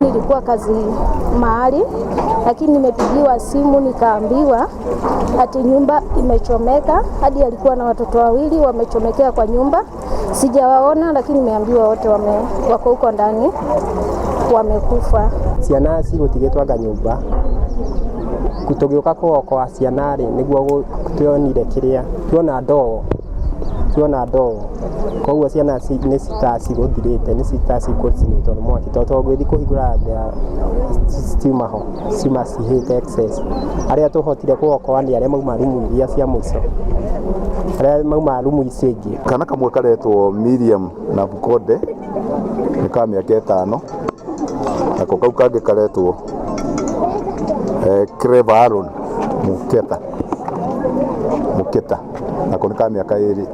Nilikuwa kazi mahali, lakini nimepigiwa simu nikaambiwa ati nyumba imechomeka. Hadi alikuwa na watoto wawili wamechomekea kwa nyumba. Sijawaona, lakini nimeambiwa wote wako huko ndani wamekufa. Ciana itigĩtwo nyũmba gũtũgĩũka kwa ciana rĩ nĩguo tuonire kĩrĩa tuona ndoo koguo ciana nĩ citacigũthirĩte nĩ citacikũcinĩtwo nĩ mwaki tondũ gwĩthi kũhingũra ciuma cihĩte excess. Arĩa tũhotire kũokoa nĩ arĩa mauma rumu iria cia mũico, arĩa mauma rumu icio ingĩ. Kana kamwe karetwo Miriam na Bukonde nĩ ka mĩaka 5, nako kau kangĩ karetwo Krevaron Muketa nako nĩ ka mĩaka 2.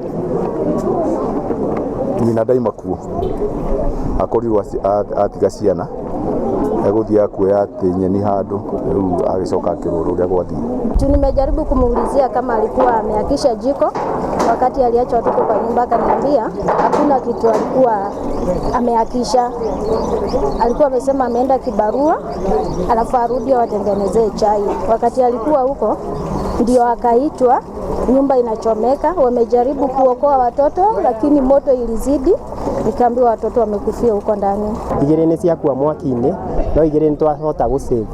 Nyina ndaima kuo akorirwo atiga ciana egũthiaga kuoya nyeni handũ, rĩu agĩcoka akĩrũra ũrĩa gwathiĩ. Nimejaribu kumuulizia kama alikuwa ameakisha jiko wakati aliacha watoto kwa nyumba, akaniambia hakuna kitu alikuwa ameakisha. Alikuwa amesema ameenda kibarua alafu arudi watengenezee chai. Wakati alikuwa huko ndio akaitwa nyumba inachomeka. Wamejaribu kuokoa watoto lakini moto ilizidi, nikaambiwa watoto wamekufia huko ndani. Igĩrĩ nĩ ciakua mwaki-inĩ, no igĩrĩ nĩ twahota gũsave.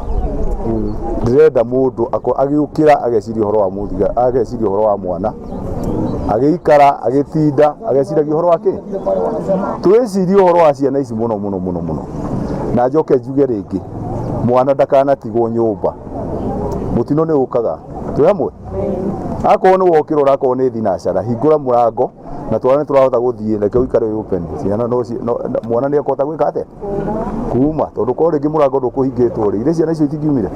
Ndĩrenda mũndũ agĩũkĩra ageciria ũhoro wa mũthiga, ageciria ũhoro wa mwana, agĩikara agĩtinda ageciragia ũhoro wake. Twĩcirie ũhoro wa ciana ici mũno, na njoke njuge rĩngĩ, mwana ndakanatigwo nyũmba. Mũtino nĩ ũkaga twĩ hamwe. Akorwo nĩ wokĩra ũrakorwo nĩ thinacara, hingũra mũrango na twarane tũrahota gũthiĩ, reke ũikare wĩ open. Ciana mwana nĩ ekũhota gwĩka atĩa kuma, tondũ korwo rĩngĩ mũrango ndũkũhingĩtwo rĩ, irĩ ciana icio itingiumire.